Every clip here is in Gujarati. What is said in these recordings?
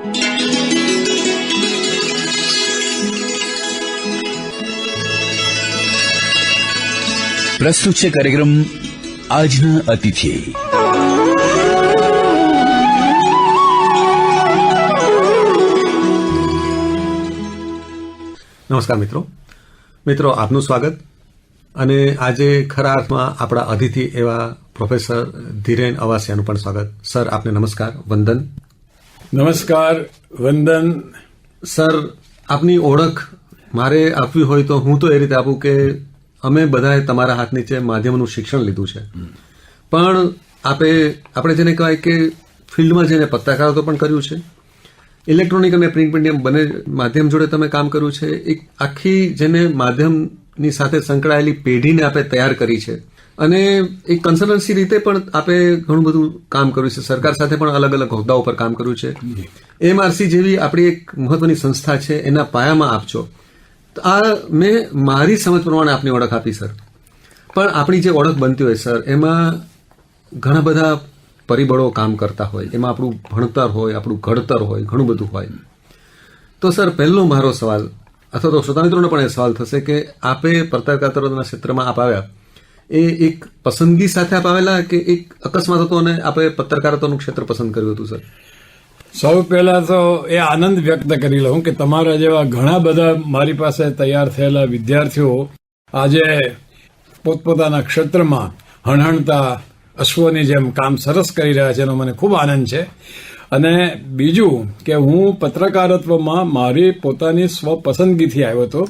પ્રસ્તુત છે કાર્યક્રમ આજના અતિથિ. નમસ્કાર મિત્રો આપનું સ્વાગત. અને આજે ખરા અર્થમાં આપણા અતિથિ એવા પ્રોફેસર ધીરેન અવાસિયાનું પણ સ્વાગત. સર, આપને નમસ્કાર, વંદન. નમસ્કાર, વંદન. સર, આપની ઓળખ મારે આપવી હોય તો હું તો એ રીતે આપું કે અમે બધાએ તમારા હાથ નીચે માધ્યમનું શિક્ષણ લીધું છે, પણ આપણે જેને કહેવાય કે ફિલ્ડમાં જેને પત્રકારત્વ પણ કર્યું છે, ઇલેક્ટ્રોનિક અને પ્રિન્ટ મીડિયમ બંને માધ્યમ જોડે તમે કામ કર્યું છે. એક આખી જેને માધ્યમની સાથે સંકળાયેલી પેઢીને આપણે તૈયાર કરી છે, અને એક કન્સલ્ટન્સી રીતે પણ આપણે ઘણું બધું કામ કર્યું છે. સરકાર સાથે પણ અલગ અલગ હોદ્દાઓ પર કામ કર્યું છે. MRC જેવી આપણી એક મહત્વની સંસ્થા છે, એના પાયામાં આપ છો. આ મેં મારી સમજ પ્રમાણે આપની ઓળખ આપી સર, પણ આપણી જે ઓળખ બનતી હોય સર, એમાં ઘણા બધા પરિબળો કામ કરતા હોય. એમાં આપણું ભણતર હોય, આપણું ઘડતર હોય, ઘણું બધું હોય. તો સર, પહેલો મારો સવાલ, અથવા તો શ્રોતા મિત્રોને પણ એ સવાલ થશે કે આપે પત્રકારત્વના ક્ષેત્રમાં આપ આવ્યા, એ એક પસંદગી સાથે આપ આવેલા કે એક અકસ્માત હતો અને આપણે પત્રકારત્વનું ક્ષેત્ર પસંદ કર્યું હતું સર? સૌ પહેલા તો એ આનંદ વ્યક્ત કરી લઉં કે તમારા જેવા ઘણા બધા મારી પાસે તૈયાર થયેલા વિદ્યાર્થીઓ આજે પોતપોતાના ક્ષેત્રમાં હણહણતા અશ્વની જેમ કામ સરસ કરી રહ્યા છે, એનો મને ખૂબ આનંદ છે. અને બીજું કે હું પત્રકારત્વમાં મારી પોતાની સ્વપસંદગીથી આવ્યો હતો.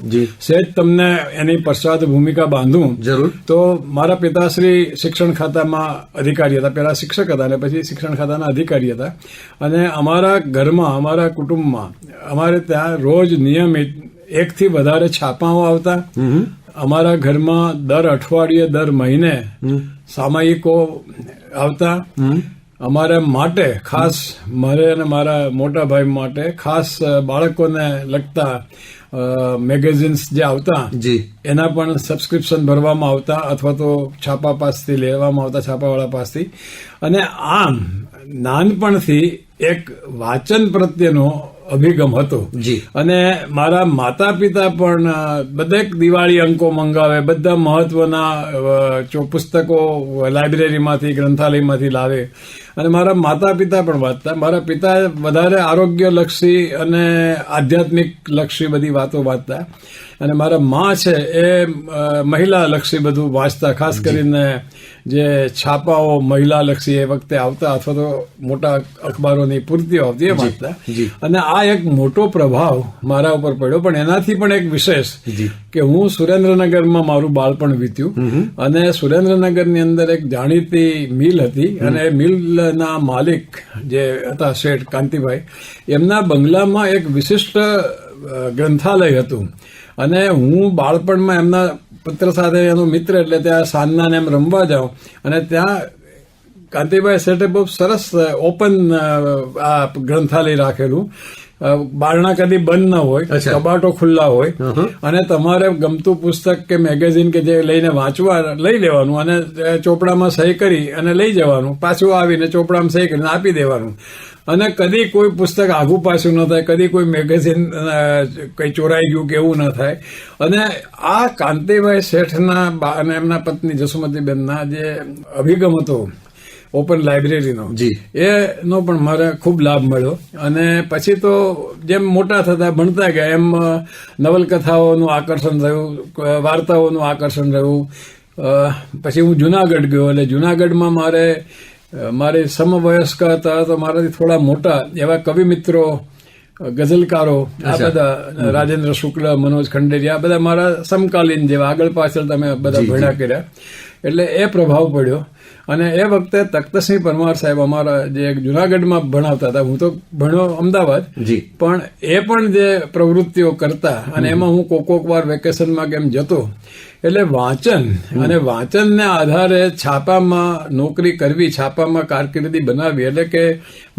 સહેજ તમને એની પશ્ચાત ભૂમિકા બાંધું જરૂર. તો મારા પિતાશ્રી શિક્ષણ ખાતામાં અધિકારી હતા, પહેલા શિક્ષક હતા અને પછી શિક્ષણ ખાતાના અધિકારી હતા. અને અમારા ઘરમાં, અમારા કુટુંબમાં અમારે ત્યાં રોજ નિયમિત 1 થી વધારે છાપાઓ આવતા. અમારા ઘરમાં દર અઠવાડિયે, દર મહિને સામાયિકો આવતા. અમારા માટે ખાસ, મારે અને મારા મોટા ભાઈ માટે ખાસ બાળકોને લગતા મેગેઝિન્સ જે આવતા એના પણ સબસ્ક્રિપ્શન ભરવામાં આવતા, અથવા તો છાપા પાસથી લેવામાં આવતા, છાપાવાળા પાસથી. અને આમ નાનપણથી એક વાંચન પ્રત્યેનો અભિગમ હતો. અને મારા માતા પિતા પણ દરેક દિવાળી અંકો મંગાવે, બધા મહત્વના પુસ્તકો લાઇબ્રેરીમાંથી, ગ્રંથાલયમાંથી લાવે. અને મારા માતા પિતા પણ વાંચતા. મારા પિતા વધારે આરોગ્યલક્ષી અને આધ્યાત્મિક લક્ષી બધી વાતો વાંચતા. અને મારા મા છે એ મહિલાલક્ષી બધું વાંચતા, ખાસ કરીને જે છાપાઓ મહિલાલક્ષી એ વખતે આવતા, અથવા તો મોટા અખબારોની પૂર્તિઓ આવતી, એ વાંચતા. અને આ એક મોટો પ્રભાવ મારા ઉપર પડ્યો. પણ એનાથી પણ એક વિશેષ કે હું સુરેન્દ્રનગરમાં મારું બાળપણ વીત્યું. અને સુરેન્દ્રનગરની અંદર એક જાણીતી મિલ હતી, અને એ મિલના માલિક જે હતા શેઠ કાંતિભાઈ, એમના બંગલામાં એક વિશિષ્ટ ગ્રંથાલય હતું. અને હું બાળપણમાં એમના પુત્ર સાથે એનો મિત્ર, એટલે ત્યાં સાંજના એમ રમવા જાઉં. અને ત્યાં કાંતિભાઈ શેઠે બહુ સરસ ઓપન આ ગ્રંથાલય રાખેલું. બારણા કદી બંધ ન હોય, કબાટો ખુલ્લા હોય, અને તમારે ગમતું પુસ્તક કે મેગેઝિન કે જે લઈને વાંચવા લઈ લેવાનું, અને ચોપડામાં સહી કરી અને લઈ જવાનું, પાછું આવીને ચોપડામાં સહી કરીને આપી દેવાનું. અને કદી કોઈ પુસ્તક આઘું પાછું ન થાય, કદી કોઈ મેગેઝિન કઈ ચોરાઈ ગયું કે એવું ન થાય. અને આ કાંતિભાઈ શેઠના અને એમના પત્ની જસુમતીબેનના જે અભિગમ હતો ઓપન લાઇબ્રેરીનો, એનો પણ મારે ખૂબ લાભ મળ્યો. અને પછી તો જેમ મોટા થતા ભણતા ગયા એમ નવલકથાઓનું આકર્ષણ રહ્યું, વાર્તાઓનું આકર્ષણ રહ્યું. પછી હું જુનાગઢ ગયો, એટલે જુનાગઢમાં મારે સમવયસ્ક હતા, તો મારાથી થોડા મોટા એવા કવિ મિત્રો, ગઝલકારો, આ બધા રાજેન્દ્ર શુક્લ, મનોજ ખંડેરી, આ બધા મારા સમકાલીન જેવા, આગળ પાછળ તમે બધા ભણ્યા કર્યા, એટલે એ પ્રભાવ પડ્યો. અને એ વખતે તખ્તસિંહ પરમાર સાહેબ અમારા જે જુનાગઢમાં ભણાવતા હતા, હું તો ભણ્યો અમદાવાદ, પણ એ પણ જે પ્રવૃત્તિઓ કરતા, અને એમાં હું કોક વાર વેકેશનમાં કેમ જતો. એટલે વાંચન, અને વાંચનને આધારે છાપામાં નોકરી કરવી, છાપામાં કારકિર્દી બનાવવી, એટલે કે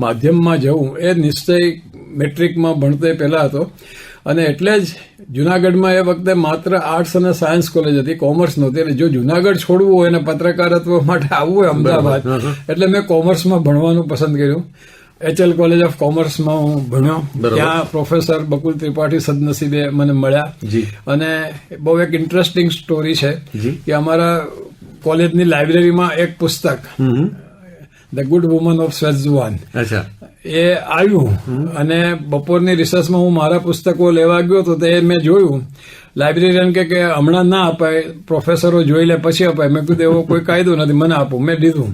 માધ્યમમાં જવું, એ નિશ્ચય મેટ્રિકમાં ભણતે પહેલા હતો. અને એટલે જ જુનાગઢમાં એ વખતે માત્ર આર્ટ્સ અને સાયન્સ કોલેજ હતી, કોમર્સ નહોતી. એટલે જો જુનાગઢ છોડવું હોય અને પત્રકારત્વ માટે આવવું હોય અમદાવાદ, એટલે મેં કોમર્સમાં ભણવાનું પસંદ કર્યું. HL કોલેજ ઓફ કોમર્સમાં હું ભણ્યો. બરોબર. ત્યાં પ્રોફેસર બકુલ ત્રિપાઠી સદનસીબે મને મળ્યા. જી. અને બહુ એક ઇન્ટરેસ્ટિંગ સ્ટોરી છે જી. કે અમારા કોલેજની લાઇબ્રેરીમાં એક પુસ્તક ધ ગુડ વુમન ઓફ સ્વેઝુઆન અચ્છા. એ આવ્યું અને બપોરની રિસર્ચમાં હું મારા પુસ્તકો લેવા ગયો તો તે મેં જોયું. લાઇબ્રેરિયન કે હમણાં ના અપાય, પ્રોફેસરો જોઈ લે પછી અપાય. મેં કીધું એવો કોઈ કાયદો નથી, મને આપો. મેં લીધું.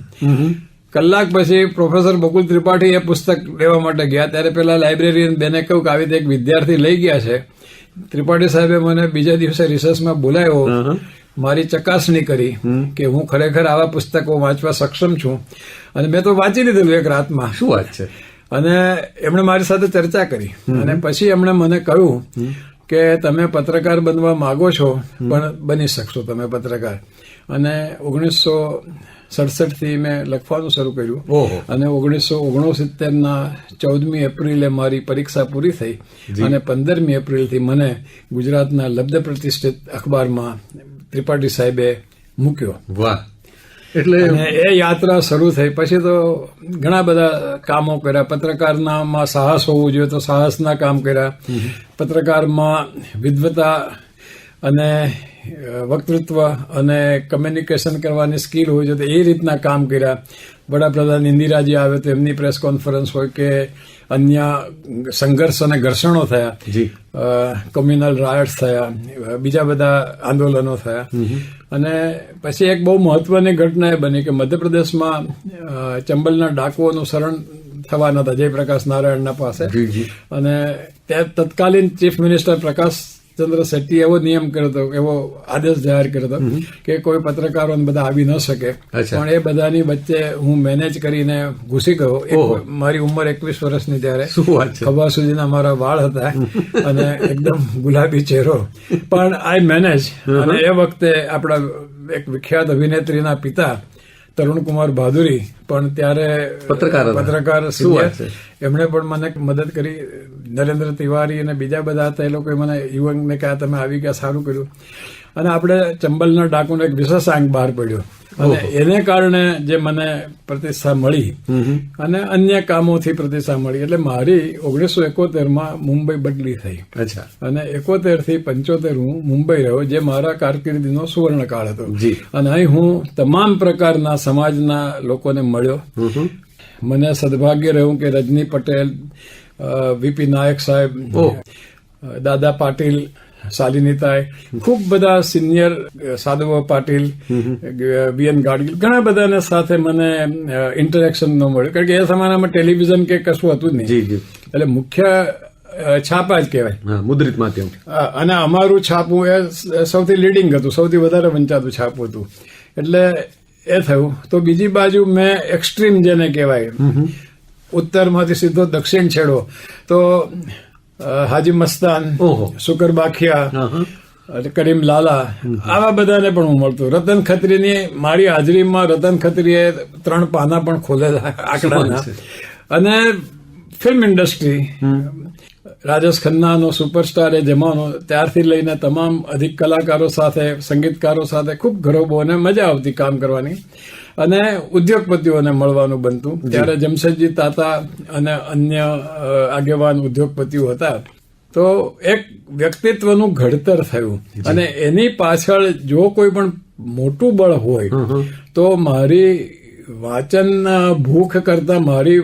કલાક પછી પ્રોફેસર બકુલ ત્રિપાઠી એ પુસ્તક લેવા માટે ગયા. ત્યારે પેલા લાઇબ્રેરિયન બેને કહ્યું કે આવી રીતે એક વિદ્યાર્થી લઈ ગયા છે. ત્રિપાઠી સાહેબે મને બીજા દિવસે રિસર્ચમાં બોલાવ્યો, મારી ચકાસણી કરી કે હું ખરેખર આવા પુસ્તકો વાંચવા સક્ષમ છું. અને મેં તો વાંચી લીધેલું એક રાતમાં. શું વાત છે. અને એમણે મારી સાથે ચર્ચા કરી અને પછી એમણે મને કહ્યું કે તમે પત્રકાર બનવા માંગો છો, પણ બની શકશો તમે પત્રકાર. અને 1967 થી મેં લખવાનું શરૂ કર્યું. અને 1969 14મી એપ્રિલે મારી પરીક્ષા પૂરી થઈ અને 15મી એપ્રિલથી મને ગુજરાતના લબ્ધ પ્રતિષ્ઠિત અખબારમાં ત્રિપાઠી સાહેબે મૂક્યો. વાહ. એટલે એ યાત્રા શરૂ થઈ. પછી તો ઘણા બધા કામો કર્યા. પત્રકારમાં સાહસ હોવું જોઈએ તો સાહસના કામ કર્યા. પત્રકારમાં વિદ્વતા અને વક્તૃત્વ અને કમ્યુનિકેશન કરવાની સ્કિલ હોય છે તો એ રીતના કામ કર્યા. વડાપ્રધાન ઇન્દિરાજી આવે તો એમની પ્રેસ કોન્ફરન્સ હોય કે અન્ય સંઘર્ષ અને ઘર્ષણો થયા, કોમ્યુનલ રાયટ્સ થયા, બીજા બધા આંદોલનો થયા. અને પછી એક બહુ મહત્વની ઘટના એ બની કે મધ્યપ્રદેશમાં ચંબલના ડાકુઓનું શરણ થવાના હતા જયપ્રકાશ નારાયણના પાસે. અને ત્યાં તત્કાલીન ચીફ મિનિસ્ટર પ્રકાશ ચંદ્ર શેટ્ટીએ એવો નિયમ કર્યો હતો, એવો આદેશ જાહેર કર્યો હતો કે કોઈ પત્રકારો બધા આવી ન શકે. પણ એ બધાની વચ્ચે હું મેનેજ કરીને ઘૂસી ગયો. મારી ઉંમર 21 વર્ષની ત્યારે. ખભા સુધીના મારા વાળ હતા અને એકદમ ગુલાબી ચહેરો. પણ આઈ મેનેજ. અને એ વખતે આપણા એક વિખ્યાત અભિનેત્રીના પિતા તરુણકુમાર બહાદુરી પણ ત્યારે પત્રકાર સિનિયર, એમણે પણ મને મદદ કરી. નરેન્દ્ર તિવારી અને બીજા બધા હતા. એ લોકોએ મને યુવકને કહ્યા તમે આવી ગયા, સારું કર્યું. અને આપણે ચંબલના ડાકુનો એક વિશેષ આંક બહાર પડ્યો અને એને કારણે જે મને પ્રતિષ્ઠા મળી અને અન્ય કામોથી પ્રતિષ્ઠા મળી. એટલે મારી 1971માં મુંબઈ બદલી થઈ. અને 71 થી 75 હું મુંબઈ રહ્યો, જે મારા કારકિર્દીનો સુવર્ણકાળ હતો. અને અહીં હું તમામ પ્રકારના સમાજના લોકોને મળ્યો. મને સદભાગ્ય રહ્યું કે રજની પટેલ, વીપી નાયક સાહેબ, દાદા પાટીલ, શાલિનીતાઈ, ખૂબ બધા સિનિયર, સાધવ પાટીલ, બીએન ગાડગીલ, ઘણા બધાને સાથે મને ઇન્ટરેક્શન ન મળ્યું. કારણ કે એ જમાનામાં ટેલિવિઝન કે કશું હતું નહીં. એટલે મુખ્ય છાપા જ કહેવાય, મુદ્રિત માધ્યમ. અને અમારું છાપું એ સૌથી લીડિંગ હતું, સૌથી વધારે વંચાતું છાપું હતું. એટલે એ થયું. તો બીજી બાજુ મેં એક્સ્ટ્રીમ જેને કહેવાય, ઉત્તરમાંથી સીધો દક્ષિણ છેડો, તો હાજી મસ્તાન, શુકર બાખિયા, કરીમ લાલા, આવા બધાને પણ હું મળતો. રતન ખત્રીની મારી હાજરીમાં રતન ખત્રીએ 3 પાના પણ ખોલેલા આંકડાના. અને ફિલ્મ ઇન્ડસ્ટ્રી, રાજેશ ખન્નાનો સુપરસ્ટાર એ જમાનો, ત્યારથી લઈને તમામ અધિક કલાકારો સાથે, સંગીતકારો સાથે ખૂબ ગૌરવ અને મજા આવતી કામ કરવાની. અને ઉદ્યોગપતિઓને મળવાનું બનતું. ત્યારે જમશેદજી તાતા અને અન્ય આગેવાન ઉદ્યોગપતિઓ હતા. તો એક વ્યક્તિત્વનું ઘડતર થયું. અને એની પાછળ જો કોઈ પણ મોટું બળ હોય તો મારી વાંચન ભૂખ કરતા મારી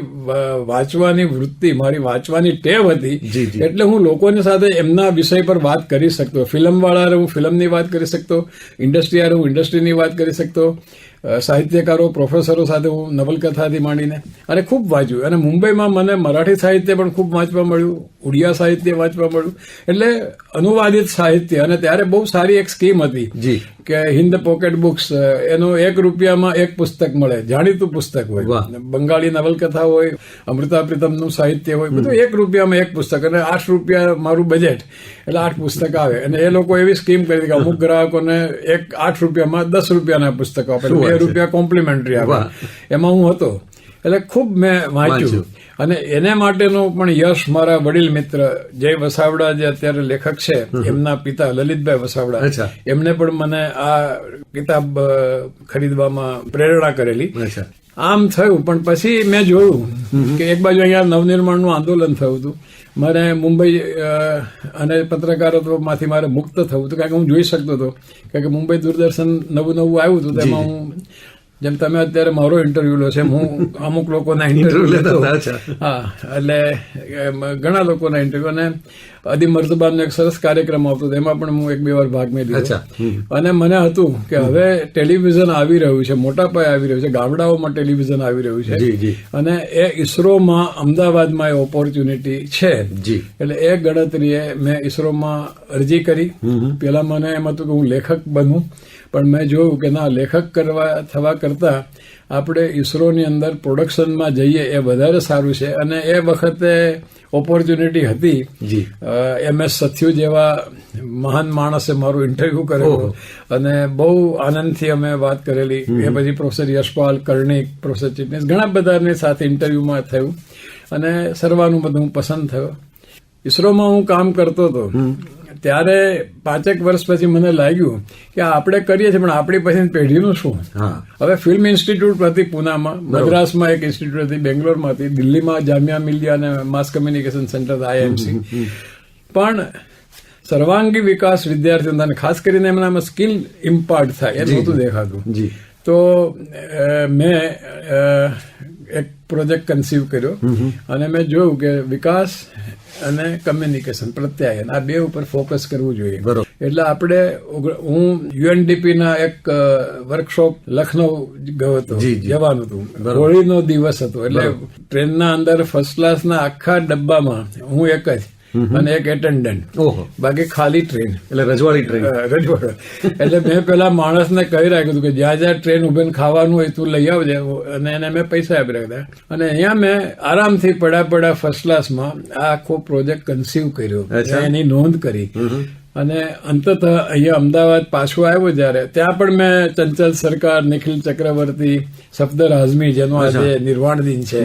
વાંચવાની વૃત્તિ, મારી વાંચવાની ટેવ હતી. એટલે હું લોકોની સાથે એમના વિષય પર વાત કરી શકતો. ફિલ્મ વાળા હું ફિલ્મની વાત કરી શકતો, ઇન્ડસ્ટ્રી વાળા હું ઇન્ડસ્ટ્રીની વાત કરી શકતો, સાહિત્યકારો, પ્રોફેસરો સાથે હું નવલકથાથી માંડીને. અને ખૂબ વાંચ્યું. અને મુંબઈમાં મને મરાઠી સાહિત્ય પણ ખૂબ વાંચવા મળ્યું, ઉડિયા સાહિત્ય વાંચવા મળ્યું. એટલે અનુવાદિત સાહિત્ય. અને ત્યારે બહુ સારી એક સ્કીમ હતી કે હિન્દ પોકેટ બુક્સ, એનો ₹1 એક પુસ્તક મળે, જાણીતું પુસ્તક હોય, બંગાળી નવલકથા હોય, અમૃતા પ્રીતમનું સાહિત્ય હોય, બધું ₹1 એક પુસ્તક. અને ₹8 મારું બજેટ, એટલે 8 પુસ્તક આવે. અને એ લોકો એવી સ્કીમ કરી કે અમુક ગ્રાહકોને ₹8 ₹10 પુસ્તકો આપે, ₹2 કોમ્પ્લિમેન્ટરી આવે. એમાં હું હતો. એટલે ખૂબ મેં વાંચ્યું. અને એને માટેનું પણ યશ મારા વડીલ મિત્ર જય વસાવડા, જે અત્યારે લેખક છે, એમના પિતા લલિતભાઈ વસાવડા, એમને પણ મને આ કિતાબ ખરીદવામાં પ્રેરણા કરેલી. આમ થયું, પણ પછી મેં જોયું કે એક બાજુ અહીંયા નવનિર્માણનું આંદોલન થયું હતું, મારે મુંબઈ અને પત્રકારત્વમાંથી મારે મુક્ત થવું હતું, કારણ કે હું જોઈ શકતો હતો, કારણ કે મુંબઈ દૂરદર્શન નવું આવ્યું હતું, તેમાં હું જેમ તમે અત્યારે મારો ઇન્ટરવ્યુ લો છે, હું અમુક લોકોના ઇન્ટરવ્યુ લેતો. હા, એટલે ઘણા લોકોના ઇન્ટરવ્યુ, અને અદી મર્તબાનનો એક સરસ કાર્યક્રમ આવતો, એમાં પણ હું 1-2 વાર ભાગ મેં લીધો. અને મને હતું કે હવે ટેલિવિઝન આવી રહ્યું છે, મોટા પાયે આવી રહ્યું છે, ગામડાઓમાં ટેલિવિઝન આવી રહ્યું છે, અને એ ઇસરોમાં અમદાવાદમાં એ ઓપોર્ચ્યુનિટી છે. એટલે એ ગણતરીએ મેં ઇસરોમાં અરજી કરી. પેલા મને એમ હતું કે હું લેખક બનું, પણ મેં જોયું કે ના, લેખક થવા કરતા આપણે ઇસરોની અંદર પ્રોડક્શનમાં જઈએ એ વધારે સારું છે. અને એ વખતે ઓપોર્ચ્યુનિટી હતી. MS સથ્યુ જેવા મહાન માણસે મારું ઇન્ટરવ્યુ કરેલું અને બહુ આનંદથી અમે વાત કરેલી. એ પછી પ્રોફેસર યશપાલ, કર્ણિક, પ્રોફેસર ચિટનીસ, ઘણા બધાની સાથે ઇન્ટરવ્યુમાં થયું અને સર્વાનુમતે હું પસંદ થયો. ઇસરોમાં હું કામ કરતો હતો ત્યારે 5 વર્ષ પછી મને લાગ્યું કે આપણે કરીએ છીએ, પણ આપણી પછી પેઢીનું શું. હવે ફિલ્મ ઇન્સ્ટિટ્યૂટ હતી પુનામાં, મદ્રાસમાં એક ઇન્સ્ટિટ્યૂટ હતી, બેંગ્લોરમાં હતી, દિલ્હીમાં જામિયા મિલિયા અને માસ કમ્યુનિકેશન સેન્ટર IMC. પણ સર્વાંગી વિકાસ વિદ્યાર્થીઓને, ખાસ કરીને એમનામાં સ્કિલ ઇમ્પાર્ટ થાય એ નહોતું દેખાતું. તો મેં એક પ્રોજેક્ટ કન્સીવ કર્યો અને મેં જોયું કે વિકાસ અને કમ્યુનિકેશન, પ્રત્યાયન, આ 2 ઉપર ફોકસ કરવું જોઈએ. એટલે આપણે, હું UNDP ના એક વર્કશોપ લખનૌ ગયો હતો, જવાનું હતું, હોળીનો દિવસ હતો. એટલે ટ્રેનના અંદર ફર્સ્ટ ક્લાસના આખા ડબ્બામાં હું એક જ અને એક એટેન્ડન્ટ, બાકી ખાલી ટ્રેન, એટલે રજવાડી ટ્રેન. એટલે મેં પેલા માણસને કહી રાખ્યું કે જ્યાં જ્યાં ટ્રેન ઉભીને ખાવાનું હોય તું લઈ આવજે, અને એને મેં પૈસા આપી રાખ્યા. અને અહીંયા મેં આરામથી પડ્યા ફર્સ્ટ ક્લાસમાં આ આખો પ્રોજેક્ટ કન્સીવ કર્યો, એની નોંધ કરી. અને અંતતઃ અહીંયા અમદાવાદ પાછું આવ્યો જ્યારે, ત્યાં પણ મેં ચંચલ સરકાર, નિખિલ ચક્રવર્તી, સફદર હાઝમી, જેનો આજે નિર્વાણ દિન છે,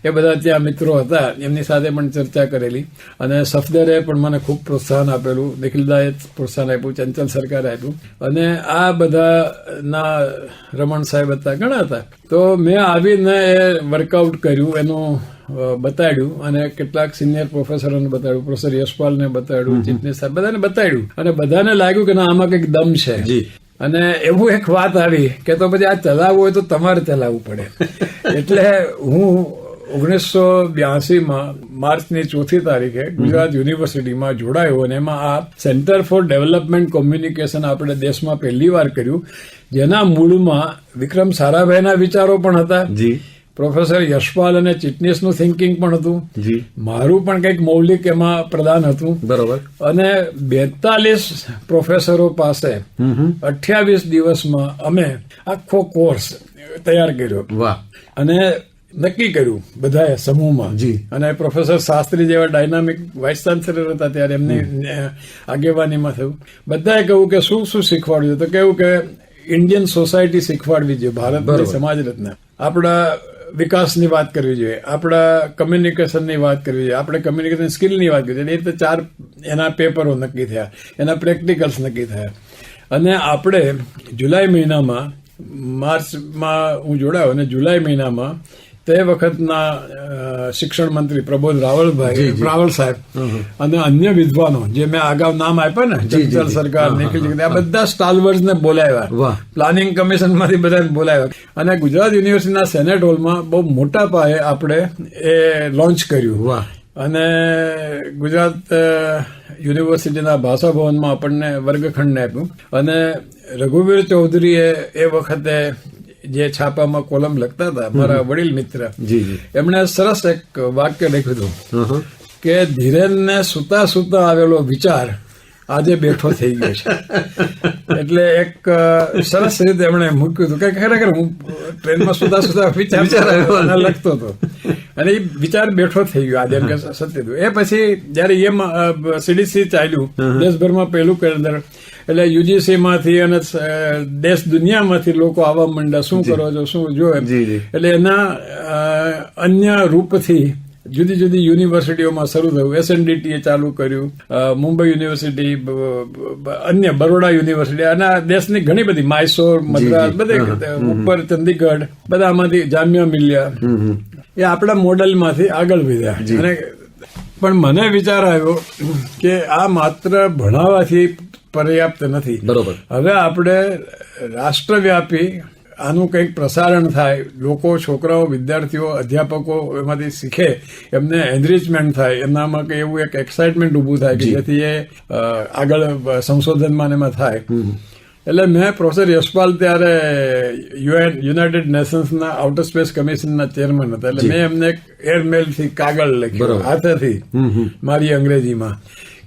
એ બધા ત્યાં મિત્રો હતા, એમની સાથે પણ ચર્ચા કરેલી. અને સફદરે પણ મને ખૂબ પ્રોત્સાહન આપેલું, નિખિલદાએ પ્રોત્સાહન આપ્યું, ચંચલ સરકારે આપ્યું, અને આ બધા રમણ સાહેબ હતા, ઘણા હતા. તો મેં આવીને એ વર્કઆઉટ કર્યું, એનું બતાડ્યું, અને કેટલાક સિનિયર પ્રોફેસરોને બતાડ્યું, પ્રોફેસર યશપાલને બતાડ્યું, ચિટનીસ સાહેબ, બધાને બતાડ્યું, અને બધાને લાગ્યું કે ના, આમાં કંઈક દમ છે. અને એવું એક વાત આવી કે તો પછી આ ચલાવવું હોય તો તમારે ચલાવવું પડે. એટલે હું 1982માં માર્ચની 4મી તારીખે ગુજરાત યુનિવર્સિટીમાં જોડાયો, અને એમાં આ સેન્ટર ફોર ડેવલપમેન્ટ કોમ્યુનિકેશન આપણે દેશમાં પહેલી વાર કર્યું, જેના મૂળમાં વિક્રમ સારાભાઈના વિચારો પણ હતા, પ્રોફેસર યશપાલ અને ચિટનીસનું થિંકિંગ પણ હતું, મારું પણ કંઈક મૌલિક એમાં પ્રદાન હતું. બરોબર. અને 42 પ્રોફેસરો પાસે 28 દિવસમાં અમે આખો કોર્સ તૈયાર કર્યો. વાહ. અને નક્કી કર્યું બધાએ સમૂહમાં. અને પ્રોફેસર શાસ્ત્રી જેવા ડાયનામિક વાઇસ ચાન્સેલર હતા ત્યારે, એમની આગેવાનીમાં થયું. બધાએ કહ્યું કે શું શું શીખવાડ્યું, તો કહ્યું કે ઇન્ડિયન સોસાયટી શીખવાડવી જોઈએ, ભારતની સમાજ રચના, આપણા વિકાસની વાત કરવી જોઈએ, આપણા કમ્યુનિકેશનની વાત કરવી જોઈએ, આપણે કમ્યુનિકેશન સ્કિલની વાત કરવી જોઈએ. એ રીતે 4 એના પેપરો નક્કી થયા, એના પ્રેક્ટિકલ્સ નક્કી થયા. અને આપણે જુલાઈ મહિનામાં, માર્ચમાં હું જોડાયો, અને જુલાઈ મહિનામાં તે વખતના શિક્ષણ મંત્રી પ્રબોધ રાવળ સાહેબ અને અન્ય વિદ્વાનો, જે મેં અગાઉ નામ આપ્યા ને, ચંચલ સરકાર, નિખિલ, આ બધા સ્ટાલવર્સને બોલાવ્યા, પ્લાનિંગ કમિશનમાંથી બધાને બોલાવ્યા, અને ગુજરાત યુનિવર્સિટીના સેનેટ હોલમાં બહુ મોટા પાયે આપણે એ લોન્ચ કર્યું. અને ગુજરાત યુનિવર્સિટીના ભાષા ભવનમાં આપણને વર્ગખંડને આપ્યું. અને રઘુવીર ચૌધરીએ એ વખતે જે છાપામાં કોલમ લખતા હતા, મારા વડીલ મિત્ર, એમણે સરસ એક વાક્ય લખ્યું હતું કે ધીરેનને સુતા સુતા આવેલો વિચાર આજે બેઠો થઈ ગયો છે. એટલે એક સરસ રીતે એમણે મૂક્યું હતું કે ખરેખર હું ટ્રેનમાં સુતા સુતા વિચાર લખતો હતો, અને એ વિચાર બેઠો થઈ ગયો આજે, એમ કે સત્ય હતું. એ પછી જયારે CDC ચાલ્યું દેશભરમાં પહેલું કેન્દ્ર, એટલે UGC માંથી અને દેશ દુનિયામાંથી લોકો આવવા માંડ્યા, શું કરો છો, શું જો એમ. એટલે એના અન્ય રૂપથી જુદી જુદી યુનિવર્સિટીઓમાં શરૂ થયું. SNDT ચાલુ કર્યું, મુંબઈ યુનિવર્સિટી, અન્ય બરોડા યુનિવર્સિટી, અને દેશની ઘણી બધી, મૈસૂર, મદ્રાસ, બધે ઉપર ચંદીગઢ, બધા આમાંથી જામિયા મિલિયા, એ આપણા મોડેલમાંથી આગળ વધ્યા. અને પણ મને વિચાર આવ્યો કે આ માત્ર ભણાવવાથી પર્યાપ્ત નથી. બરોબર. હવે આપણે રાષ્ટ્રવ્યાપી આનું કંઈક પ્રસારણ થાય, લોકો, છોકરાઓ, વિદ્યાર્થીઓ, અધ્યાપકો એમાંથી શીખે, એમને એનરિચમેન્ટ થાય, એમનામાં કંઈ એવું એક એક્સાઇટમેન્ટ ઊભું થાય કે જેથી એ આગળ સંશોધનમાં એમાં થાય. એટલે મેં પ્રોફેસર યશપાલ ત્યારે યુનાઇટેડ નેશન્સના આઉટર સ્પેસ કમિશનના ચેરમેન હતા. એટલે મેં એમને એક એરમેલથી કાગળ લખ્યું હાથેથી મારી અંગ્રેજીમાં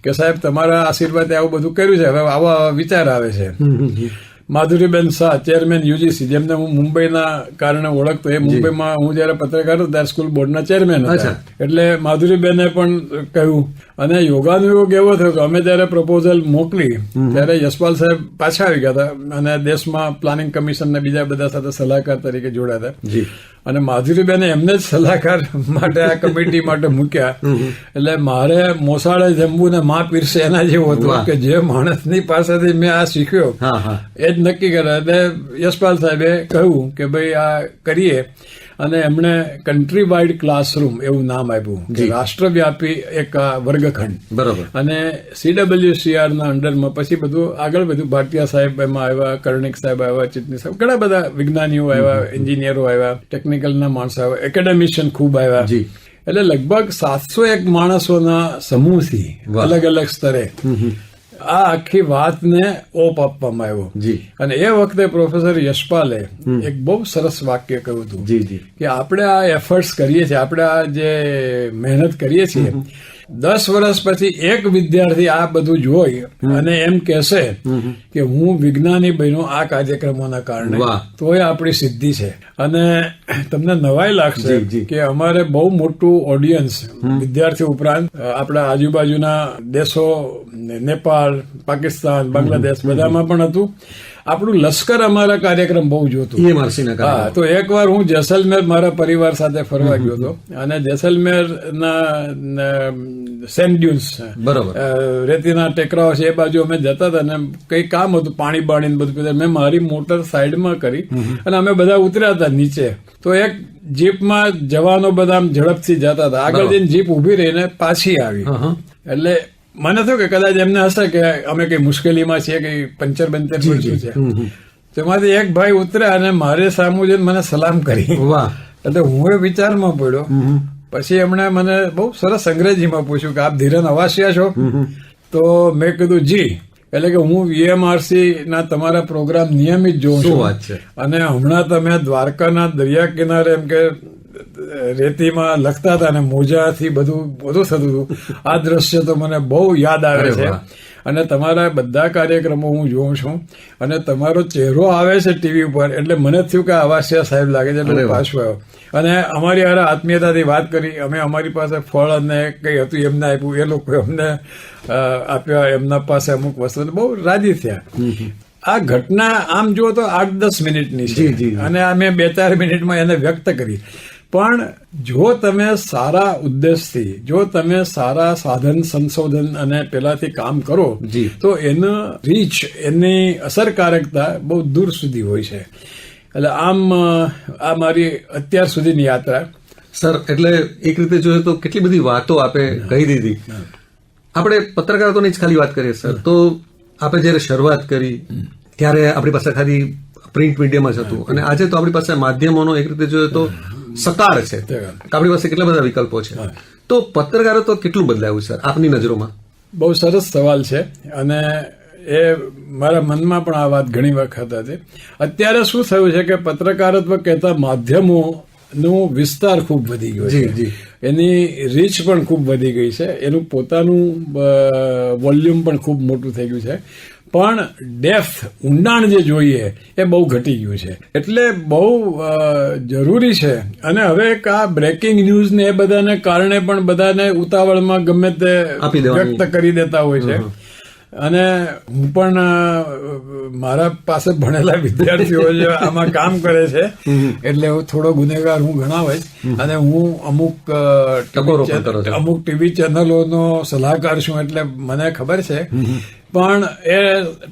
કે સાહેબ તમારા આશીર્વાદે આવું બધું કર્યું છે, હવે આવા વિચાર આવે છે. માધુરીબેન શાહ, ચેરમેન UGC, જેમને હું મુંબઈના કારણે ઓળખતો, એ મુંબઈમાં હું જયારે પત્રકાર હતો ત્યારે સ્કૂલ બોર્ડના ચેરમેન હતા. એટલે માધુરીબેને પણ કહ્યું. અને યોગાનુયોગ એવો થયો કે અમે જયારે પ્રપોઝલ મોકલી ત્યારે યશપાલ સાહેબ પાછા આવી ગયા હતા અને દેશમાં પ્લાનિંગ કમિશન ને બીજા બધા સાથે સલાહકાર તરીકે જોડાયા હતા. અને માધુરીબેને એમને જ સલાહકાર માટે આ કમિટી માટે મૂક્યા. એટલે મારે મોસાળે જમવું ને માં પીરસે એના જેવું હતું કે જે માણસની પાસેથી મેં આ શીખ્યો એ જ નક્કી કર્યા. એટલે યશપાલ સાહેબે કહ્યું કે ભાઈ આ કરીએ. અને એમણે કન્ટ્રી વાઇડ ક્લાસરૂમ એવું નામ આપ્યું, રાષ્ટ્રવ્યાપી એક વર્ગખંડ. બરોબર. અને CWCR ના અંડરમાં પછી બધું આગળ બધું ભાટિયા સાહેબ એમાં આવ્યા, કર્ણિક સાહેબ આવ્યા, ચિતની સાહેબ, ઘણા બધા વિજ્ઞાનીઓ આવ્યા, એન્જિનિયરો આવ્યા, ટેકનિકલના માણસો આવ્યા, એકેડેમિશિયન ખૂબ આવ્યા. એટલે લગભગ 701 માણસોના સમૂહથી અલગ અલગ સ્તરે આ આખી વાતને ઓપ આપવામાં આવ્યો. અને એ વખતે પ્રોફેસર યશપાલે એક બહુ સરસ વાક્ય કહ્યું હતું કે આપણે આ એફર્ટ્સ કરીએ છીએ, આપણે આ જે મહેનત કરીએ છીએ, 10 વર્ષ પછી એક વિદ્યાર્થી આ બધું જોઈ અને એમ કહેશે કે હું વિજ્ઞાની બન્યો આ કાર્યક્રમોના કારણે, તો એ આપણી સિદ્ધિ છે. અને તમને નવાઈ લાગશે કે અમારે બહુ મોટું ઓડિયન્સ વિદ્યાર્થી ઉપરાંત આપણા આજુબાજુના દેશો, નેપાળ, પાકિસ્તાન, બાંગ્લાદેશ બધામાં પણ હતું. આપણું લશ્કર અમારા કાર્યક્રમ બહુ જોતું. હા, તો એકવાર હું જેસલમેર મારા પરિવાર સાથે ફરવા ગયો હતો અને જેસલમેરના સેન્ડ ડ્યુન્સ, રેતીના ટેકરાઓ છે, એ બાજુ અમે જતા હતા અને કઈ કામ હતું, પાણી બાણી બધું. મેં મારી મોટર સાઈડમાં કરી અને અમે બધા ઉતર્યા હતા નીચે. તો એક જીપમાં જવાનો બધા ઝડપથી જતા હતા, આગળ જઈને જીપ ઉભી રહીને પાછી આવી. એટલે મને થયું કે કદાચ એમને હશે કે અમે કઈ મુશ્કેલીમાં છીએ, કઈ પંચર બંચર પડ્યું છે. તેમાંથી એક ભાઈ ઉતર્યા અને મારે સામું જઈને મને સલામ કરી. એટલે હું એ વિચારમાં પડ્યો. પછી એમણે મને બહુ સરસ અંગ્રેજીમાં પૂછ્યું કે આપ ધીરન અવાસિયા છો? તો મેં કીધું જી. એટલે કે હું VMRC ના તમારા પ્રોગ્રામ નિયમિત જોઉં છું. અને હમણાં તમે દ્વારકાના દરિયા કિનારે એમ કે રેતીમાં લખતા હતા અને મોજાથી બધું થતું હતું, આ દ્રશ્ય તો મને બહુ યાદ આવે છે. અને તમારા બધા કાર્યક્રમો હું જોઉં છું અને તમારો ચહેરો આવે છે ટીવી ઉપર, એટલે મને થયું કે આવાસિયા સાહેબ લાગે છે. એટલે પાછું આવ્યો અને અમારી હારે આત્મીયતાથી વાત કરી. અમે અમારી પાસે ફળ અને કઈ હતું એમને આપ્યું, એ લોકો અમને આપ્યા, એમના પાસે અમુક વસ્તુ, બહુ રાજી થયા. આ ઘટના આમ જુઓ તો 8-10 મિનિટની છે અને આ મેં 2-4 મિનિટમાં એને વ્યક્ત કરી. પણ જો તમે સારા ઉદ્દેશથી, જો તમે સારા સાધન સંશોધન અને પેલાથી કામ કરો તો એનો રીચ, એની અસરકારકતા બહુ દૂર સુધી હોય છે. એટલે આમ આ મારી અત્યાર સુધીની યાત્રા. સર, એટલે એક રીતે જોઈએ તો કેટલી બધી વાતો આપે કહી દીધી. આપણે પત્રકારત્વની જ ખાલી વાત કરીએ સર, તો આપણે જયારે શરૂઆત કરી ત્યારે આપણી પાસે ખાલી પ્રિન્ટ મીડિયમ જ હતું અને આજે તો આપણી પાસે માધ્યમોનો એક રીતે જોઈએ તો સકાર છે. આપણી પાસે કેટલા બધા વિકલ્પો છે. તો પત્રકારત્વ કેટલું બદલાયું સર આપની નજરોમાં? બહુ સરસ સવાલ છે અને એ મારા મનમાં પણ આ વાત ઘણી વખત હતી. અત્યારે શું થયું છે કે પત્રકારત્વ કહેતા માધ્યમોનું વિસ્તાર ખૂબ વધી ગયો છે, એની રીચ પણ ખૂબ વધી ગઈ છે, એનું પોતાનું વોલ્યુમ પણ ખૂબ મોટું થઈ ગયું છે. પણ ડેપ્થ, ઊંડાણ જે જોઈએ એ બહુ ઘટી ગયું છે. એટલે બહુ જરૂરી છે. અને હવે આ બ્રેકિંગ ન્યૂઝ ને એ બધાને કારણે પણ બધાને ઉતાવળમાં ગમે તે વ્યક્ત કરી દેતા હોય છે. અને હું પણ મારા પાસે ભણેલા વિદ્યાર્થીઓ જે આમાં કામ કરે છે એટલે થોડો ગુનેગાર હું ગણાવે અને હું અમુક ટીવી ચેનલોનો સલાહકાર છું એટલે મને ખબર છે. પણ એ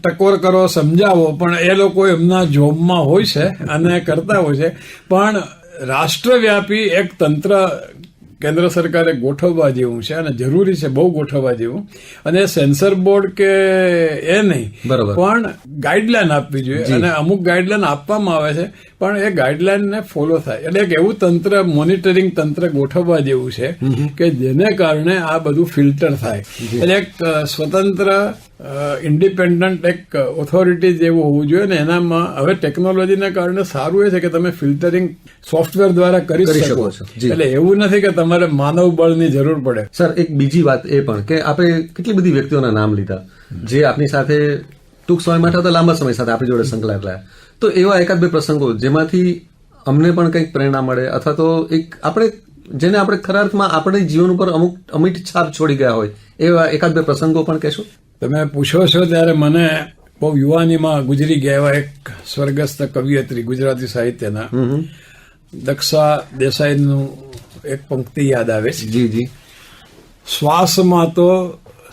ટકોર કરો, સમજાવો, પણ એ લોકો એમના જોબમાં હોય છે અને કરતા હોય છે. પણ રાષ્ટ્રવ્યાપી એક તંત્ર કેન્દ્ર સરકારે ગોઠવવા જેવું છે અને જરૂરી છે, બહુ ગોઠવવા જેવું. અને સેન્સર બોર્ડ કે એ નહીં, પણ ગાઈડલાઈન આપવી જોઈએ અને અમુક ગાઈડલાઈન આપવામાં આવે છે પણ એ ગાઈડલાઈનને ફોલો થાય. એટલે એક એવું તંત્ર, મોનિટરિંગ તંત્ર ગોઠવવા જેવું છે કે જેને કારણે આ બધું ફિલ્ટર થાય. એટલે એક સ્વતંત્ર ઇન્ડિપેન્ડન્ટ એક ઓથોરિટી જેવું હોવું જોઈએ ને એનામાં હવે ટેકનોલોજીને કારણે સારું એ છે કે તમે ફિલ્ટરિંગ સોફ્ટવેર દ્વારા કરી શકો છો. એટલે એવું નથી કે તમારે માનવ બળની જરૂર પડે. સર, એક બીજી વાત એ પણ કે આપણે કેટલી બધી વ્યક્તિઓના નામ લીધા જે આપની સાથે ટૂંક સમય માટે અથવા લાંબા સમય સાથે આપણી જોડે સંકળાયેલા. તો એવા એકાદ બે પ્રસંગો જેમાંથી અમને પણ કંઈક પ્રેરણા મળે અથવા તો એક આપણે જેને આપણે ખરા અર્થમાં આપણે જીવન ઉપર અમિટ છાપ છોડી ગયા હોય એવા એકાદ બે પ્રસંગો પણ કહેશો? તમે પૂછો છો ત્યારે મને બહુ યુવાનીમાં ગુજરી ગયા એવા એક સ્વર્ગસ્થ કવિયત્રી ગુજરાતી સાહિત્યના દક્ષા દેસાઈનું એક પંક્તિ યાદ આવે છે. જી જી. શ્વાસમાં તો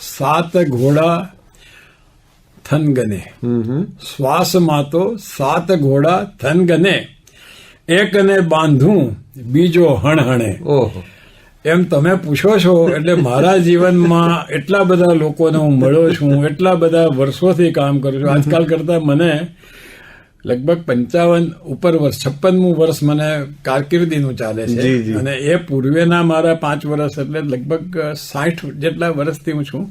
7 ઘોડા થનગને, શ્વાસમાં તો 7 ઘોડા થનગને, એકને બાંધું બીજો હણહણે. ઓહો. એમ તમે પૂછો છો એટલે મારા જીવનમાં એટલા બધા લોકોને હું મળ્યો છું, એટલા બધા વર્ષોથી કામ કરું છું. આજકાલ કરતા મને લગભગ 55 ઉપર વર્ષ, 56મું વર્ષ મને કારકિર્દીનું ચાલે છે અને એ પૂર્વેના મારા 5 વર્ષ એટલે લગભગ 60 જેટલા વર્ષથી હું છું.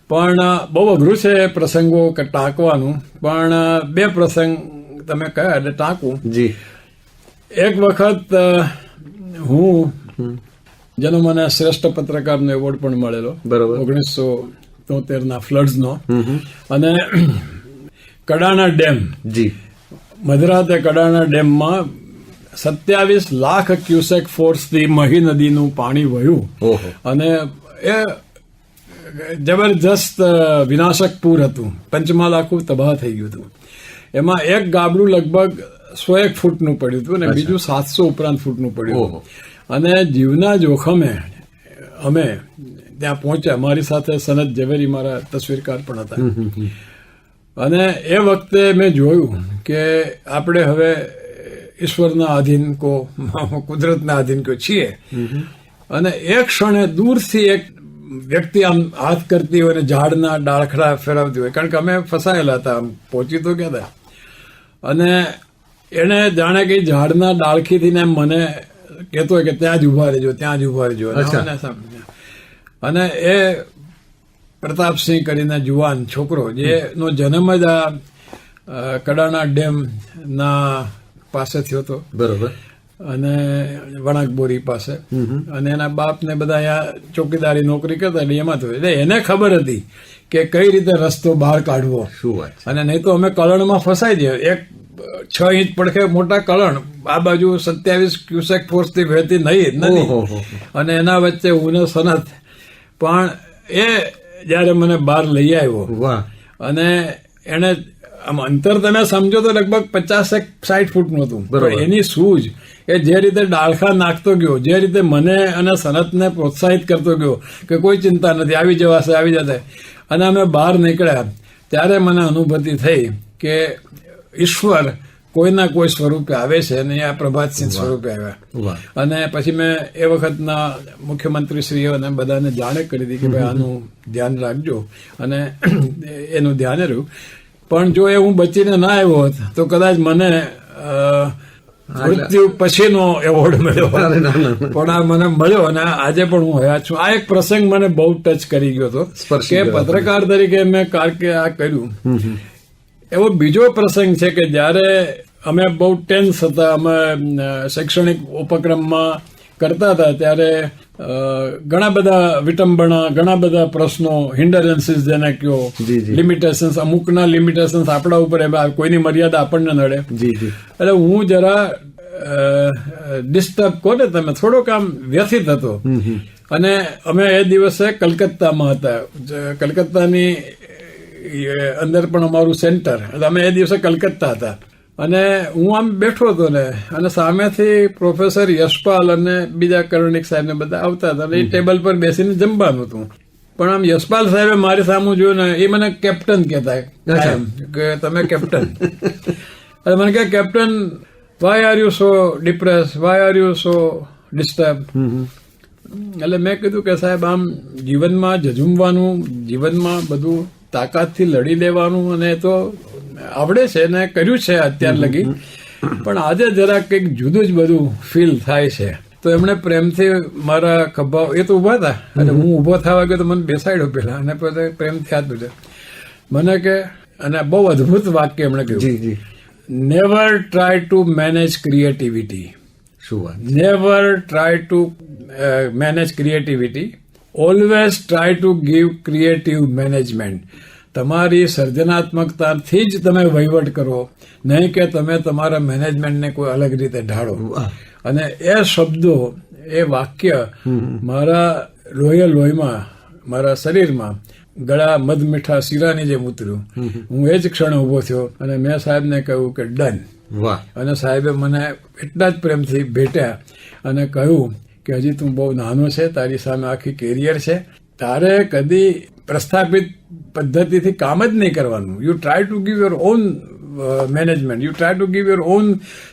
પણ બહુ અઘરું છે પ્રસંગો ટાંકવાનું, પણ 2 પ્રસંગ તમે કહ્યા એટલે ટાંકું. એક વખત હું જેનો મને શ્રેષ્ઠ પત્રકારનો એવોર્ડ પણ મળેલો 1973ના ફ્લડ્સનો, અને કડાણા ડેમ, મધરાતે કડાણા ડેમમાં 27 લાખ ક્યુસેક ફોર્સથી મહી નદીનું પાણી વહ્યું અને એ જબરજસ્ત વિનાશક પૂર હતું. પંચમહાલ આખું તબાહ થઈ ગયું હતું. એમાં એક ગાબડું લગભગ 101 ફૂટનું પડ્યું હતું અને બીજું 700 ઉપરાંત ફૂટનું પડ્યું. અને જીવના જોખમે અમે ત્યાં પહોંચ્યા. મારી સાથે સનત ઝવેરી મારા તસવીરકાર પણ હતા. અને એ વખતે મેં જોયું કે આપણે હવે ઈશ્વરના આધીન કુદરતના આધીન છીએ. અને એક ક્ષણે દૂરથી એક વ્યક્તિ આમ હાથ કરતી હોય અને ઝાડના ડાળખડા ફેરવતી હોય, કારણ કે અમે ફસાયેલા હતા, પહોંચી તો ગયા હતા. અને એને જાણે કે ઝાડના ડાળખીથી ને મને કહેતો હોય કે ત્યાં જ ઉભા રહેજો, ત્યાં જ ઉભા રહેજો. અને એ પ્રતાપસિંહ કરીને જુવાન છોકરો જેનો જન્મ જ આ કડાણા ડેમ ના પાસે થયો હતો, બરોબર, અને વણાકબોરી પાસે. અને એના બાપ ને બધા અહીંયા ચોકીદારી નોકરી કરતા એટલે એમાં થયું. એટલે એને ખબર હતી કે કઈ રીતે રસ્તો બહાર કાઢવો. શું વાત. અને નહીં તો અમે કલણમાં ફસાઈ જઈએ. એક 6 ઇંચ પડખે મોટા કલણ, આ બાજુ 27 ક્યુસેક ફોર્સથી વહેતી નદી અને એના વચ્ચે હું ને સનત. પણ એ જયારે મને બહાર લઈ આવ્યો અને એને આમ અંતર તમે સમજો તો લગભગ 50-60 ફૂટનું હતું. એની સૂઝ એ જે રીતે ડાળખા નાખતો ગયો, જે રીતે મને અને સનતને પ્રોત્સાહિત કરતો ગયો કે કોઈ ચિંતા નથી, આવી જવાશે, આવી જશે. અને અમે બહાર નીકળ્યા ત્યારે મને અનુભૂતિ થઈ કે ઈશ્વર કોઈના કોઈ સ્વરૂપે આવે છે અને આ પ્રભાતસિંહ સ્વરૂપે આવ્યા. અને પછી મેં એ વખતના મુખ્યમંત્રીશ્રીઓને બધાને જાણ કરી હતી કે ભાઈ આનું ધ્યાન રાખજો, અને એનું ધ્યાન રહ્યું. પણ જો એ હું બચીને ના આવ્યો હોત તો કદાચ મને મૃત્યુ પછીનો એવોર્ડ મળ્યો, પણ આ મને મળ્યો અને આજે પણ હું હયાત છું. આ એક પ્રસંગ મને બહુ ટચ કરી ગયો હતો કે પત્રકાર તરીકે મેં આ કર્યું. એવો બીજો પ્રસંગ છે કે જ્યારે અમે બહુ ટેન્સ હતા, અમે શૈક્ષણિક ઉપક્રમમાં કરતા હતા ત્યારે ઘણા બધા વિટંબણા, ઘણા બધા પ્રશ્નો, હિન્ડરન્સીસ જેને કહો, લિમિટેશન્સ, અમુકના લિમિટેશન્સ આપણા ઉપર, કોઈની મર્યાદા આપણને નડે. એટલે હું જરા ડિસ્ટર્બ કહો ને તમે, થોડોક આમ વ્યથિત હતો. અને અમે એ દિવસે કલકત્તામાં હતા. કલકત્તાની અંદર પણ અમારું સેન્ટર. અમે એ દિવસે કલકત્તા હતા અને હું આમ બેઠો હતો ને, અને સામેથી પ્રોફેસર યશપાલ અને બીજા કરણિક સાહેબ ને બધા આવતા હતા. એ ટેબલ પર બેસીને જમવાનું હતું. પણ આમ યશપાલ સાહેબે મારી સામે જોયું ને, એ મને કેપ્ટન કહેતા કે તમે કેપ્ટન. અને મને કહે, captain, why are you so depress, why are you so disturb? એટલે મેં કીધું કે સાહેબ, આમ જીવનમાં ઝઝુમવાનું, જીવનમાં બધું તાકાતથી લડી લેવાનું, અને તો આવડે છે ને કર્યું છે અત્યાર લગી, પણ આજે જરાક કંઈક જુદું જ બધું ફીલ થાય છે. તો એમણે પ્રેમથી મારા ખભા, એ તો ઉભા હતા અને હું ઉભો થવા ગયો તો મને બેસાડ્યો પેલા, અને પછી પ્રેમથી હાથ દીધો મને કે, અને બહુ અદભુત વાક્ય એમણે કહ્યું, never try to manage creativity. શું વાત! Never try to manage creativity, always try to give creative management. તમારી સર્જનાત્મકતાથી જ તમે વહીવટ કરો, નહીં કે તમે તમારા મેનેજમેન્ટને કોઈ અલગ રીતે ઢાળો. અને એ શબ્દો, એ વાક્ય મારા લોહીમાં, મારા શરીરમાં ગળા મધમીઠા શીરાની જેમ ઉતર્યું. હું એ જ ક્ષણે ઉભો થયો અને મેં સાહેબને કહ્યું કે ડન. અને સાહેબે મને એટલા જ પ્રેમથી ભેટ્યા અને કહ્યું કે હજી તું બહુ નાનો છે, તારી સામે આખી કેરિયર છે, તારે કદી પ્રસ્થાપિત પદ્ધતિથી કામ જ નહીં કરવાનું. You try to give your own management, you try to give your own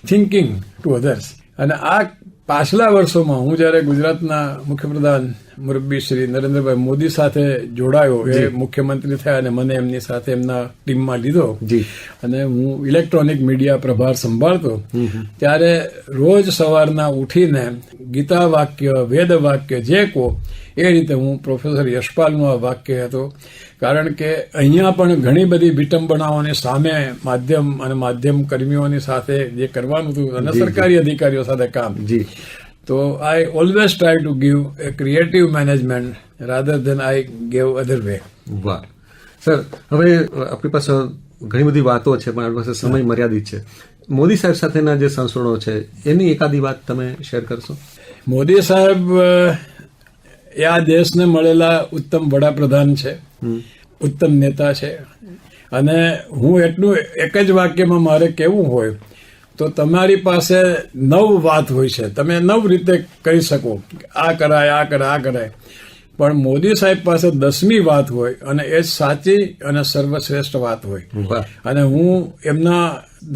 thinking to others. અને આ પાછલા વર્ષોમાં હું જયારે ગુજરાતના મુખ્યપ્રધાન મુરબ્બી શ્રી નરેન્દ્રભાઈ મોદી સાથે જોડાયો, એ મુખ્યમંત્રી થયા અને મને એમની સાથે એમના ટીમમાં લીધો, અને હું ઇલેક્ટ્રોનિક મીડિયા પ્રભાર સંભાળતો, ત્યારે રોજ સવારના ઉઠીને ગીતા વાક્ય, વેદ વાક્ય જે કહો એ રીતે હું પ્રોફેસર યશપાલનું આ વાક્ય હતો. કારણ કે અહીંયા પણ ઘણી બધી વિટંબણાઓની સામે માધ્યમ અને માધ્યમ કર્મીઓની સાથે જે કરવાનું હતું, અને સરકારી અધિકારીઓ સાથે કામ, તો I always try to give A creative management rather then I gave other way. વાહ સર, હવે આપણી પાસે ઘણી બધી વાતો છે, પણ આપણી પાસે સમય મર્યાદિત છે. મોદી સાહેબ સાથેના જે સંસ્મરણો છે એની એકાદી વાત તમે શેર કરશો? મોદી સાહેબ એ આ દેશને મળેલા ઉત્તમ વડાપ્રધાન છે, ઉત્તમ નેતા છે. અને હું એટલું એક જ વાક્યમાં મારે કહેવું હોય તો તમારી પાસે 9 વાત હોય છે, તમે 9 રીતે કહી શકો, આ કરાય, આ કરાય, આ કરાય, પણ મોદી સાહેબ પાસે 10મી વાત હોય, અને એ સાચી અને સર્વશ્રેષ્ઠ વાત હોય. અને હું એમના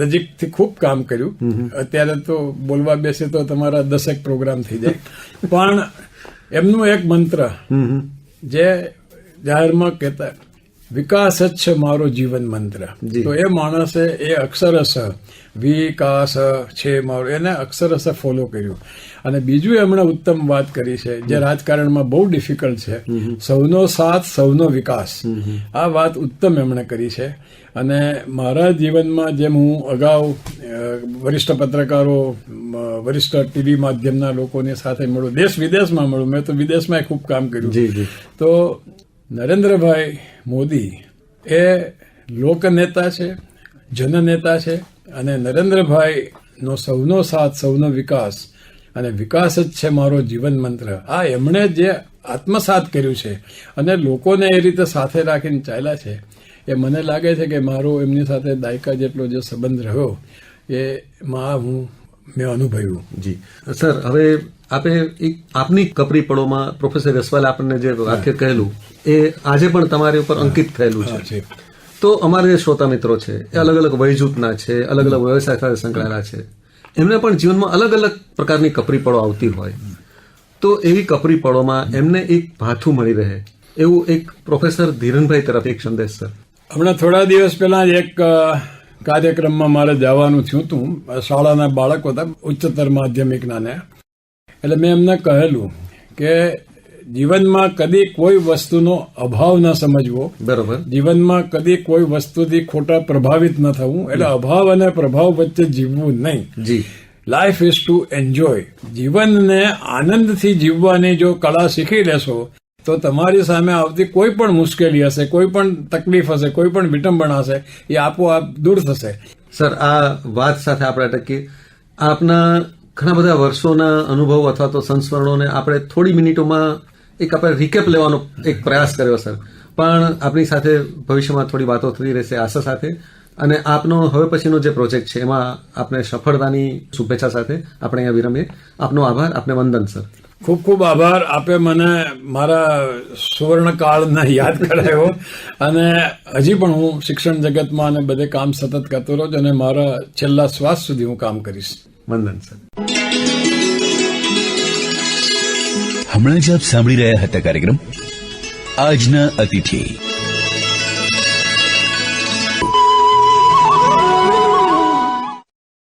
નજીકથી ખૂબ કામ કર્યું. અત્યારે તો બોલવા બેસે તો તમારા 10 પ્રોગ્રામ થઈ જાય, પણ એમનું એક મંત્ર જે જાહેરમાં કહેતા, વિકાસ જ છે મારો જીવન મંત્ર. તો એ માણસે એ અક્ષરશ વિકાસ છે મારો, એને અક્ષરશ ફોલો કર્યું. અને બીજું એમણે ઉત્તમ વાત કરી છે, જે રાજકારણમાં બહુ ડિફિકલ્ટ છે, સૌનો સાથ, સૌનો વિકાસ. આ વાત ઉત્તમ એમણે કરી છે. અને મારા જીવનમાં જેમ હું અગાઉ વરિષ્ઠ પત્રકારો, વરિષ્ઠ ટીવી માધ્યમના લોકોની સાથે મળું, દેશ વિદેશમાં મળું, મેં તો વિદેશમાં ખૂબ કામ કર્યું, તો નરેન્દ્રભાઈ મોદી એ લોકનેતા છે, જનનેતા છે. અને નરેન્દ્રભાઈનો સૌનો સાથ, સૌનો વિકાસ, અને વિકાસ જ છે મારો જીવન મંત્ર, આ એમણે જે આત્મસાત કર્યું છે અને લોકોને એ રીતે સાથે રાખીને ચાલ્યા છે, એ મને લાગે છે કે મારો એમની સાથે દાયકા જેટલો જે સંબંધ રહ્યો એમાં મેં અનુભવ્યું. જી સર, હવે આપની કપરી પળોમાં પ્રોફેસર યશપાલે આપણને જે વાક્ય કહેલું એ આજે પણ તમારી ઉપર અંકિત થયેલું છે. તો અમારા જે શ્રોતા મિત્રો છે એ અલગ અલગ વયજૂથના છે, અલગ અલગ વ્યવસાય સાથે સંકળાયેલા છે, એમને પણ જીવનમાં અલગ અલગ પ્રકારની કપરી પળો આવતી હોય, તો એવી કપરી પળોમાં એમને એક ભાથું મળી રહે એવું એક પ્રોફેસર ધીરનભાઈ તરફ એક સંદેશ સર. હમણાં થોડા દિવસ પહેલા એક કાર્યક્રમમાં મારે જવાનું થયું હતું. શાળાના બાળકો હતા, ઉચ્ચતર માધ્યમિકના ને, એટલે મેં એમને કહેલું કે જીવનમાં કદી કોઈ વસ્તુનો અભાવ ન સમજવો, બરોબર, જીવનમાં કદી કોઈ વસ્તુથી ખોટા પ્રભાવિત ન થવું, એટલે અભાવ અને પ્રભાવ વચ્ચે જીવવું નહીં. જી, લાઈફ ઇઝ ટુ એન્જોય. જીવનને આનંદથી જીવવાની જો કળા શીખી લેશો તો તમારી સામે આવતી કોઈ પણ મુશ્કેલી હશે, કોઈ પણ તકલીફ હશે, કોઈ પણ વિટંબણા હશે, એ આપોઆપ દૂર થશે. સર, આ વાત સાથે આપણે અટકીએ. આપના ઘણા બધા વર્ષોના અનુભવ અથવા તો સંસ્મરણોને આપણે થોડી મિનિટોમાં એક આપણે રિકેપ લેવાનો એક પ્રયાસ કર્યો સર. પણ આપની સાથે ભવિષ્યમાં થોડી વાતો થતી રહેશે આશા સાથે. અને આપનો હવે પછીનો જે પ્રોજેક્ટ છે એમાં આપને સફળતાની શુભેચ્છા સાથે આપણે અહીંયા વિરમીએ. આપનો આભાર, આપને વંદન સર. ખૂબ ખૂબ આભાર. આપે મને મારા સુવર્ણકાળને યાદ કરાયો અને હજી પણ હું શિક્ષણ જગતમાં અને બધે કામ સતત કરતો રહું છું અને મારા છેલ્લા શ્વાસ સુધી હું કામ કરીશ. વંદન સર. હમણાં જ આપ સાંભળી રહ્યા હતા કાર્યક્રમ આજના અતિથિ.